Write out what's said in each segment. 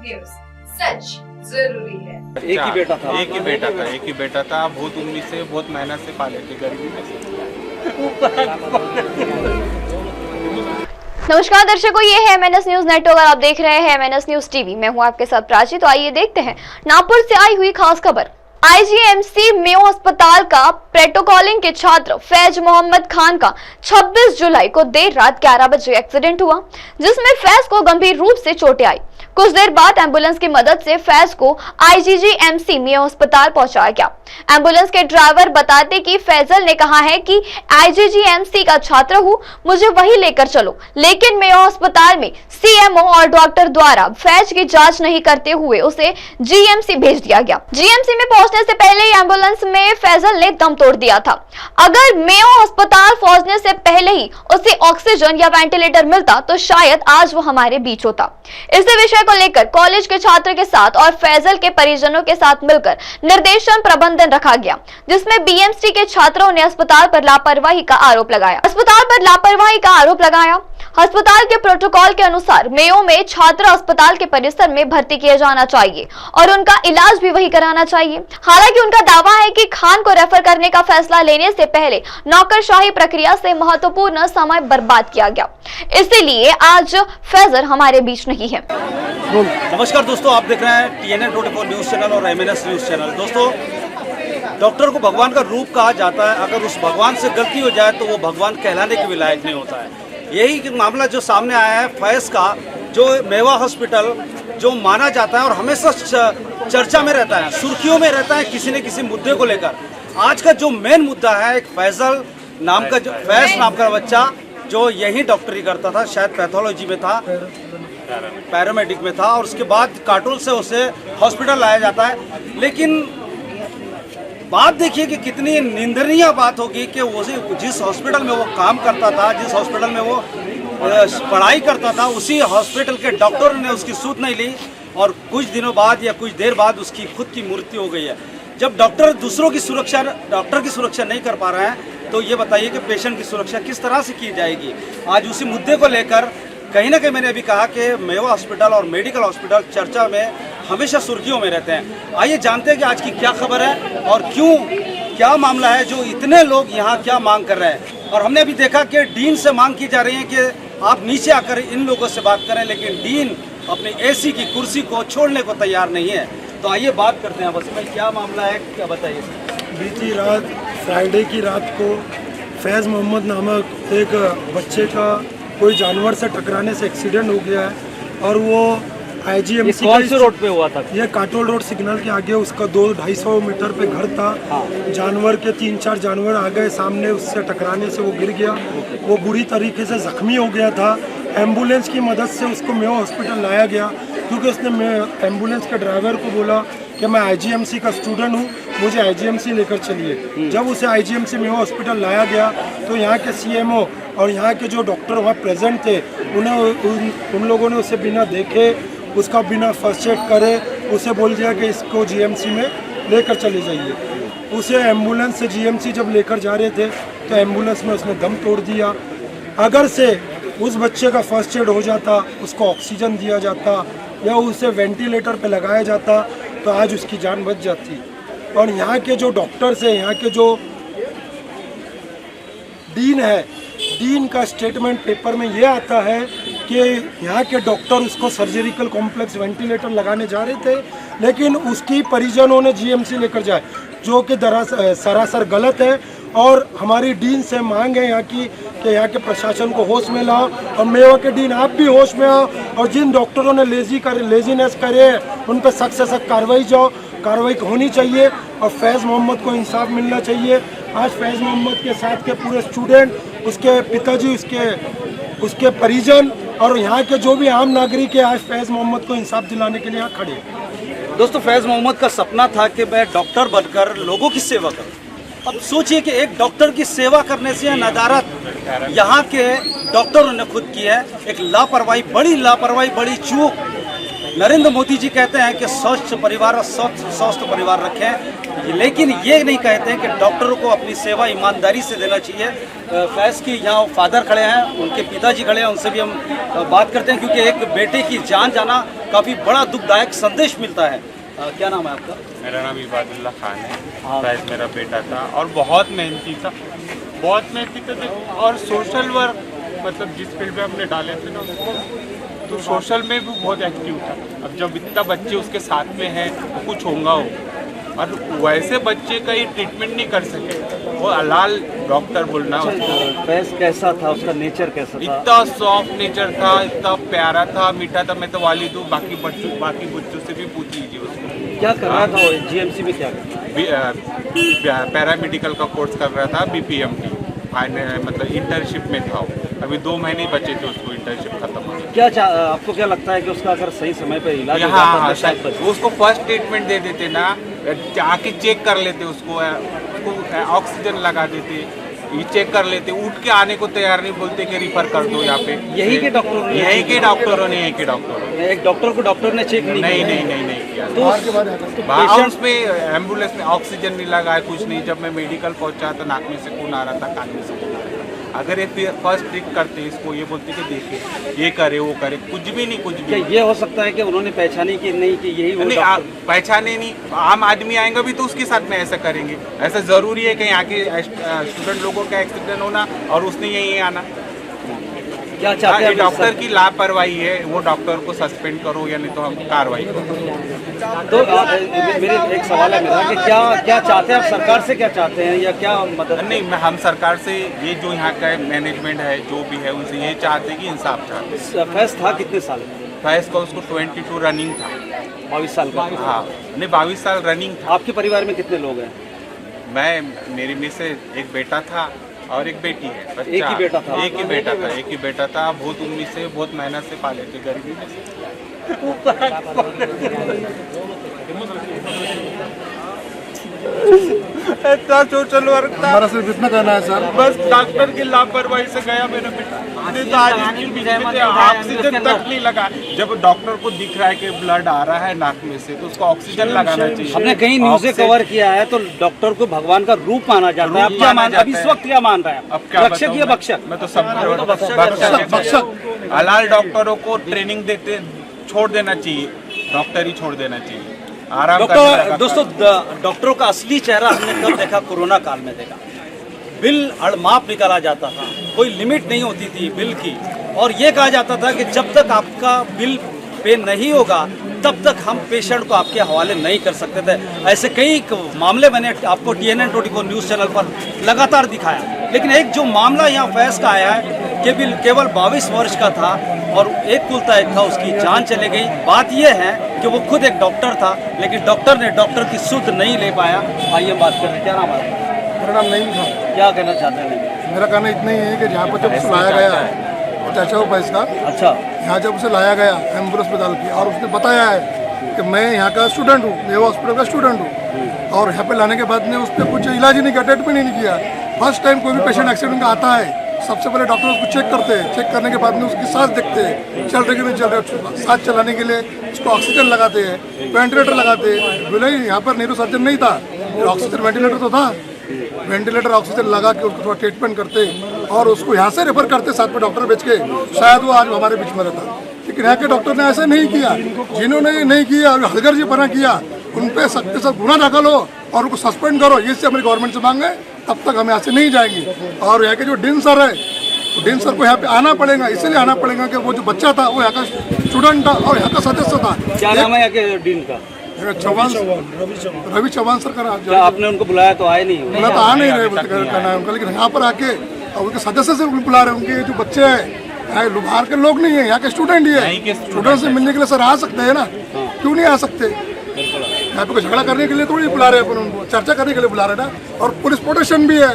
News, सच जरूरी है। एक ही बेटा था। एक ही बेटा था। बहुत उम्मीद से, बहुत मेहनत से पाले थे, गरीबी में से। नमस्कार दर्शकों, ये है MNS न्यूज नेटवर्क और आप देख रहे हैं MNS न्यूज टीवी। मैं हूं आपके साथ प्राची। तो आइए देखते हैं नागपुर से आई हुई खास खबर। IGMC मेयो अस्पताल का प्रोटोकॉलिंग के छात्र फैज मोहम्मद खान का 26 जुलाई को देर रात 11 बजे एक्सीडेंट हुआ, जिसमें फैज को गंभीर रूप से चोटें आई। कुछ देर बाद एम्बुलेंस की मदद से फैज को IGGMC मेयो अस्पताल पहुंचाया गया। एम्बुलेंस के ड्राइवर बताते कि फैजल ने कहा है कि IGGMC का छात्र हूं, मुझे वही लेकर चलो, लेकिन मेयो अस्पताल में CMO और डॉक्टर द्वारा फैज की जांच नहीं करते हुए उसे GMC भेज दिया गया। GMC में पहुंचने से पहले ही एम्बुलेंस में फैजल ने दम तोड़ दिया था। अगर मेयो अस्पताल पहुंचने से पहले ही उसे ऑक्सीजन या वेंटिलेटर मिलता तो शायद आज वो हमारे बीच होता। इसी विषय को लेकर कॉलेज के छात्र के साथ और फैजल के परिजनों के साथ मिलकर निर्देशन प्रबंधन रखा गया, जिसमें BMC के छात्रों ने अस्पताल पर लापरवाही का आरोप लगाया। अस्पताल के प्रोटोकॉल के अनुसार मेयो में छात्र अस्पताल के परिसर में भर्ती किया जाना चाहिए और उनका इलाज भी वही कराना चाहिए। हालांकि उनका दावा है कि खान को रेफर करने का फैसला लेने से पहले नौकरशाही प्रक्रिया से महत्वपूर्ण समय बर्बाद किया गया, इसीलिए आज फैजल हमारे बीच नहीं है। नमस्कार दोस्तों, आप देख रहे हैं TNN 24 न्यूज चैनल और MNS न्यूज चैनल। दोस्तों, डॉक्टर को भगवान का रूप कहा जाता है। अगर उस भगवान से गलती हो जाए तो वो भगवान कहलाने के भी लायक नहीं होता है। यही मामला जो सामने आया है फैज का, जो मेवा हॉस्पिटल जो माना जाता है और हमेशा चर्चा में रहता है, सुर्खियों में रहता है किसी न किसी मुद्दे को लेकर। आज का जो मेन मुद्दा है, एक फैज नाम का बच्चा जो यही डॉक्टरी करता था, शायद पैथोलॉजी में था, पैरामेडिक में था, और उसके बाद काटोल से उसे हॉस्पिटल लाया जाता है। लेकिन बात देखिए कि कितनी निंदनीय बात होगी कि वो जिस हॉस्पिटल में वो काम करता था, जिस हॉस्पिटल में वो पढ़ाई करता था, उसी हॉस्पिटल के डॉक्टर ने उसकी सूद नहीं ली और कुछ दिनों बाद या कुछ देर बाद उसकी खुद की मृत्यु हो गई है। जब डॉक्टर डॉक्टर की सुरक्षा नहीं कर पा रहे हैं तो ये बताइए कि पेशेंट की सुरक्षा किस तरह से की जाएगी। आज उसी मुद्दे को लेकर कहीं ना कहीं मैंने अभी कहा कि मेवा हॉस्पिटल और मेडिकल हॉस्पिटल चर्चा में हमेशा सुर्खियों में रहते हैं। आइए जानते हैं कि आज की क्या खबर है और क्या मामला है जो इतने लोग यहाँ क्या मांग कर रहे हैं। और हमने अभी देखा कि डीन से मांग की जा रही है कि आप नीचे आकर इन लोगों से बात करें, लेकिन डीन अपनी AC की कुर्सी को छोड़ने को तैयार नहीं है। तो आइए बात करते हैं। बस भाई, क्या मामला है, क्या बताइए। बीती रात फ्राइडे की रात को फैज़ मोहम्मद नामक एक बच्चे का कोई जानवर से टकराने से एक्सीडेंट हो गया है और वो IGMC कौन से रोड पे हुआ था? ये काटोल रोड सिग्नल के आगे उसका 200-250 मीटर पे घर था। जानवर के 3-4 जानवर आ गए सामने, उससे टकराने से वो गिर गया। वो बुरी तरीके से जख्मी हो गया था। एम्बुलेंस की मदद से उसको मेयो हॉस्पिटल लाया गया, क्योंकि उसने एम्बुलेंस के ड्राइवर को बोला कि मैं IGMC का स्टूडेंट हूँ, मुझे IGMC लेकर चलिए। जब उसे IGMC मेयो हॉस्पिटल लाया गया तो यहाँ के CMO और यहाँ के जो डॉक्टर वहाँ प्रेजेंट थे, उन लोगों ने उसे बिना देखे, उसका बिना फर्स्ट एड करे उसे बोल दिया कि इसको GMC में लेकर चले जाइए। उसे एम्बुलेंस से GMC जब लेकर जा रहे थे तो एम्बुलेंस में उसने दम तोड़ दिया। अगर से उस बच्चे का फर्स्ट एड हो जाता, उसको ऑक्सीजन दिया जाता या उसे वेंटिलेटर पे लगाया जाता तो आज उसकी जान बच जाती। और यहाँ के जो डॉक्टर्स हैं, यहाँ के जो डीन है, डीन का स्टेटमेंट पेपर में ये आता है कि यहाँ के डॉक्टर उसको सर्जिकल कॉम्प्लेक्स वेंटिलेटर लगाने जा रहे थे, लेकिन उसकी परिजनों ने GMC लेकर जाए, जो कि सरासर गलत है। और हमारी डीन से मांग है यहाँ की कि यहाँ के प्रशासन को होश में लाओ और मेवा के डीन आप भी होश में आओ और जिन डॉक्टरों ने लेजीनेस करे उन पर सख्त से सख्त कार्रवाई होनी चाहिए और फैज़ मोहम्मद को इंसाफ मिलना चाहिए। आज फैज़ मोहम्मद के साथ के पूरे स्टूडेंट, उसके पिताजी, उसके परिजन और यहाँ के जो भी आम नागरिक है, आज फैज़ मोहम्मद को इंसाफ दिलाने के लिए यहाँ खड़े हैं। दोस्तों, फैज़ मोहम्मद का सपना था कि मैं डॉक्टर बनकर लोगों की सेवा करूं। अब सोचिए कि एक डॉक्टर की सेवा करने से नदारत यहाँ के डॉक्टरों ने खुद की है। एक लापरवाही, बड़ी चूक नरेंद्र मोदी जी कहते हैं कि स्वस्थ परिवार और स्वस्थ परिवार रखें, लेकिन ये नहीं कहते हैं कि डॉक्टरों को अपनी सेवा ईमानदारी से देना चाहिए। फैज़ की यहाँ फादर खड़े हैं, उनके पिताजी खड़े हैं, उनसे भी हम बात करते हैं, क्योंकि एक बेटे की जान जाना काफ़ी बड़ा दुखदायक संदेश मिलता है। क्या नाम है आपका? मेरा नाम इबादुल्ला खान है। फैज़ मेरा बेटा था और बहुत मेहनती था, बहुत मेहनती था और सोशल वर्क मतलब जिस फील्ड में हमने डाले थे ना उसको, तो सोशल में भी बहुत एक्टिव था। अब जब इतना बच्चे उसके साथ में हैं तो कुछ होगा हो, और वैसे बच्चे का ही ट्रीटमेंट नहीं कर सके, वो हलाल डॉक्टर बोलना। फैज़ कैसा था, उसका नेचर कैसा था? इतना सॉफ्ट नेचर था, इतना प्यारा था, मीठा था। मैं तो वालिद हूँ, बाकी बच्चों से भी पूछ लीजिए उसको। क्या कर रहा था जीएमसी में? क्या पैरामेडिकल का कोर्स कर रहा था, BPMT मतलब इंटर्नशिप में था। अभी 2 महीने बचे थे उसको इंटर्नशिप खत्म होने। क्या आपको क्या लगता है कि उसका अगर सही समय पर इलाज हो हाँ जाता तो शायद बच जाए? उसको फर्स्ट ट्रीटमेंट दे देते ना, आके चेक कर लेते उसको ऑक्सीजन लगा देते, ये चेक कर लेते, उठ के आने को तैयार नहीं, बोलते कि रिफर कर दो यहाँ पे। यही के डॉक्टरों ने एक डॉक्टर को डॉक्टर ने चेक नहीं किया। तो और उसमें एम्बुलेंस में ऑक्सीजन नहीं लगा, कुछ नहीं। जब मैं मेडिकल पहुंचा तो नाक में से खून आ रहा था, कान में से खून आ रहा था। अगर ये फर्स्ट ट्रीट करते इसको, ये बोलते कि देखिए ये करे वो करे, कुछ भी नहीं, कुछ भी। क्या ये हो सकता है कि उन्होंने पहचानी कि नहीं कि यही वो नहीं, पहचाने नहीं। आम आदमी आएंगे भी तो उसके साथ में ऐसा करेंगे। ऐसा जरूरी है कहीं आके स्टूडेंट लोगों का एक्सीडेंट होना और उसने यहीं आना? क्या चाहते हैं? डॉक्टर की लापरवाही है, वो डॉक्टर को सस्पेंड करो या नहीं तो हम कार्रवाई करो। तो मेरे एक सवाल है मेरा कि क्या चाहते हैं आप? सरकार से क्या चाहते हैं या क्या मदद? नहीं, हम सरकार से ये जो यहाँ का मैनेजमेंट है जो भी है उनसे ये चाहते हैं कि इंसाफ चाहते हैं। फैज़ था कितने साल? फैज़ का उसको 22 रनिंग था। 22 साल का? हाँ नहीं, 22 साल रनिंग था। आपके परिवार में कितने लोग हैं? मेरी में से एक बेटा था और एक बेटी है। बच्चा एक ही बेटा था? एक ही बेटा था। बहुत उम्मीद से, बहुत मेहनत से पाले थे, गरीबी में से। इतना सोशल वर्क था। हमारा सिर्फ इतना कहना है सर, बस डॉक्टर की लापरवाही से गया मेरा बेटा। ऑक्सीजन तक नहीं लगा। जब डॉक्टर को दिख रहा है कि ब्लड आ रहा है नाक में से तो उसको ऑक्सीजन लगाना चाहिए। हमने कई न्यूज़ें कवर किया है तो डॉक्टर को भगवान का रूप माना जाता है। अब क्या मान, अभी इस वक्त क्या मान रहा है? अब क्या रक्षक या भक्षक? मैं तो सब भक्षक। हलाल डॉक्टरों को ट्रेनिंग देते छोड़ देना चाहिए, डॉक्टर ही छोड़ देना चाहिए। डॉक्टर दोस्तों, डॉक्टरों का असली चेहरा हमने कब देखा? कोरोना काल में देखा। बिल अड़माप निकाला जाता था, कोई लिमिट नहीं होती थी बिल की, और ये कहा जाता था कि जब तक आपका बिल पे नहीं होगा तब तक हम पेशेंट को आपके हवाले नहीं कर सकते थे। ऐसे कई मामले मैंने आपको TNN 24 न्यूज़ चैनल पर लगातार दिखाया, लेकिन एक जो मामला यहाँ फैज़ का आया है कि बिल केवल 22 वर्ष का था और एक कुलता एक था, उसकी जान चली गई। बात यह है कि वो खुद एक डॉक्टर था, लेकिन डॉक्टर ने डॉक्टर की सुध नहीं ले पाया। आइए बात करें। क्या नाम है? मेरा नाम नहीं था। क्या कहना चाहते हैं? मेरा कहना इतना ही है कि जहाँ पर जब उसे लाया गया चाचा वो फैज़ का, अच्छा, यहाँ जब उसे लाया गया एम्बुलेंस में डाल के, और उसने बताया है कि मैं यहाँ का स्टूडेंट हूँ, मेवा हॉस्पिटल का स्टूडेंट हूँ, और यहाँ पे लाने के बाद में उस पर कुछ इलाज ही नहीं किया, ट्रीटमेंट ही नहीं किया। फर्स्ट टाइम कोई भी पेशेंट एक्सीडेंट का आता है, सबसे पहले डॉक्टर उसको चेक करते हैं, चेक करने के बाद में उसकी सांस देखते हैं, चल रहे कि नहीं चल रहे। सांस चलाने के लिए उसको ऑक्सीजन लगाते हैं, वेंटिलेटर लगाते हैं। बोले यहाँ पर न्यूरो सर्जन नहीं था, ऑक्सीजन वेंटिलेटर तो था, वेंटिलेटर ऑक्सीजन लगा के उसको थोड़ा ट्रीटमेंट करते और उसको यहाँ से रेफर करते साथ में डॉक्टर भेज के, शायद वो आज हमारे बीच में रहता। लेकिन यहाँ के डॉक्टर ने ऐसा नहीं किया। जिन्होंने ये नहीं किया और हलगर्जी बना किया, उन पर सख्त से सख्त गुना दाखिल हो और उनको सस्पेंड करो, ये से हमारी गवर्नमेंट से मांगे, तब तक हम यहाँ से नहीं जाएंगे। और यहाँ के जो डीन सर है, डीन सर को यहाँ पे आना पड़ेगा, इसलिए आना पड़ेगा कि वो जो बच्चा था वो यहाँ का स्टूडेंट था और यहाँ का सदस्य था। क्या नाम है यहाँ के डीन का? रवि चौहान सर का। क्या आपने उनको बुलाया तो आए नहीं? बुला तो आ नहीं रहे कहना है उनका, लेकिन यहाँ पर आके और उनके सदस्य से बुला रहे हैं। उनके जो बच्चे हैं बाहर के लोग नहीं है, यहाँ के स्टूडेंट ही है। स्टूडेंट से मिलने के लिए सर आ सकते हैं ना, क्यों नहीं आ सकते? यहाँ पे कोई झगड़ा करने के लिए थोड़ी बुला रहे हैं अपन उनको, चर्चा करने के लिए बुला रहे हैं ना। और पुलिस प्रोटेक्शन भी है,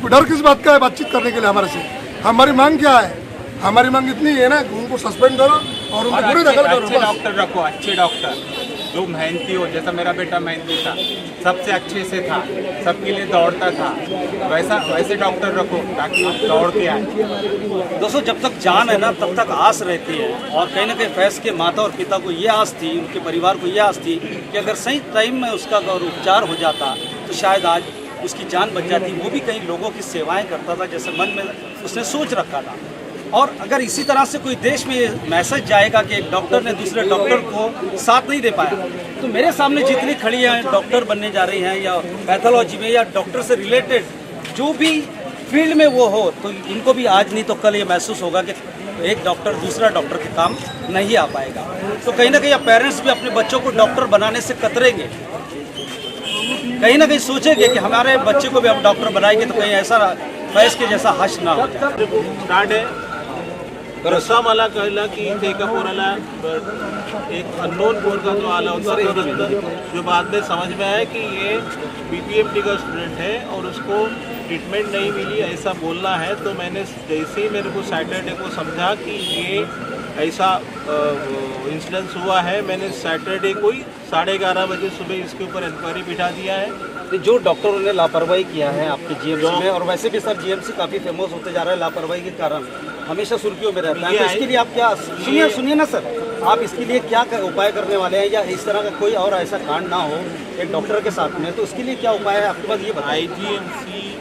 तो डर किस बात का है बातचीत करने के लिए हमारे से? हमारी मांग क्या है? हमारी मांग इतनी है ना, उनको सस्पेंड करो और उनको पूरी दखल करो। अच्छे डॉक्टर रखो, अच्छे डॉक्टर। जो मेहनती हो, जैसा मेरा बेटा मेहनती था, सबसे अच्छे से था, सबके लिए दौड़ता था, वैसे डॉक्टर रखो ताकि वो दौड़ के आए। दोस्तों जब तक जान है ना तब तक आस रहती है, और कहीं ना कहीं फैज़ के माता और पिता को ये आस थी, उनके परिवार को ये आस थी कि अगर सही टाइम में उसका अगर उपचार हो जाता तो शायद आज उसकी जान बच जाती। वो भी कई लोगों की सेवाएं करता था जैसे मन में उसने सोच रखा था। और अगर इसी तरह से कोई देश में ये मैसेज जाएगा कि एक डॉक्टर ने दूसरे डॉक्टर को साथ नहीं दे पाया, तो मेरे सामने जितनी खड़ी हैं डॉक्टर बनने जा रही हैं या पैथोलॉजी में या डॉक्टर से रिलेटेड जो भी फील्ड में वो हो, तो इनको भी आज नहीं तो कल ये महसूस होगा कि एक डॉक्टर दूसरा डॉक्टर के काम नहीं आ पाएगा। तो कहीं ना कहीं अब पेरेंट्स भी अपने बच्चों को डॉक्टर बनाने से कतरेंगे, कहीं ना कहीं सोचेंगे कि हमारे बच्चे को भी हम डॉक्टर बनाएंगे तो कहीं ऐसा फैज़ के जैसा हश ना हो जाए। स्टार्ट है रस्सा मला कळला की इथे एका पोराला एक अननोन पोरगा जो आला होता जो बाद में समझ में आया कि ये बीपीएमटी का स्टूडेंट है और उसको ट्रीटमेंट नहीं मिली ऐसा बोलना है। तो मैंने जैसे ही मेरे को सैटरडे को समझा कि ये ऐसा इंसिडेंस हुआ है, मैंने सैटरडे को ही 11:30 बजे सुबह इसके ऊपर इंक्वायरी बिठा दिया है। जो डॉक्टरों ने लापरवाही किया है आपके जीएमसी में, और वैसे भी सर जीएमसी काफ़ी फेमस होते जा रहा है लापरवाही के कारण, हमेशा सुर्खियों में रहता है। तो इसके लिए आप क्या सुनिए ना सर, आप इसके लिए क्या उपाय करने वाले हैं, या इस तरह का कोई और ऐसा कांड ना हो एक डॉक्टर के साथ में, तो उसके लिए क्या उपाय है आपके पास ये बताइए। जीएमसी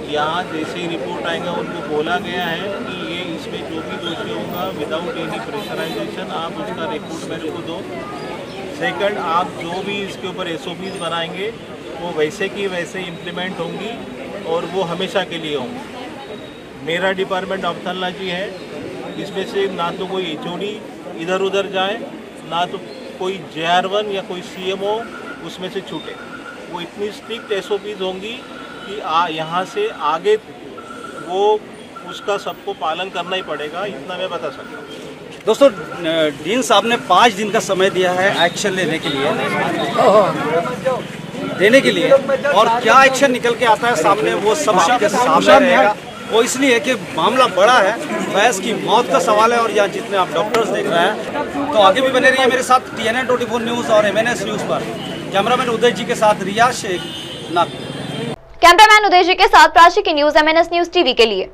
यहाँ जैसे ही रिपोर्ट आएगा उनको बोला गया है कि ये इसमें जो भी दोषी होगा विदाउट एनी प्रेशराइजेशन आप उसका रिपोर्ट मेरे को दो। सेकंड, आप जो भी इसके ऊपर SOPs बनाएंगे वो वैसे की वैसे इम्प्लीमेंट होंगी और वो हमेशा के लिए होंगी। मेरा डिपार्टमेंट ऑप्थेल्मोलॉजी है, इसमें से ना तो कोई HOD इधर उधर जाए, ना तो कोई JR1 या कोई CMO उसमें से छूटे। वो इतनी स्ट्रिक्ट SOPs होंगी कि यहाँ से आगे वो उसका सबको पालन करना ही पड़ेगा, इतना मैं बता सकता हूँ। दोस्तों डीन साहब ने 5 दिन का समय दिया है एक्शन लेने के लिए, और क्या एक्शन निकल के आता है सामने वो सब आपके सामने रहेगा। वो इसलिए कि मामला बड़ा है, फैज़ की मौत का सवाल है, और यहाँ जितने आप डॉक्टर्स देख रहे हैं तो आगे भी बने रहिए मेरे साथ TNN 24 न्यूज़ और MNS न्यूज़ पर। कैमरामैन उदय जी के साथ रिया शेख नागपुर। कैमरामैन उदय जी के साथ प्राची की न्यूज़ MNS न्यूज़ टीवी के लिए।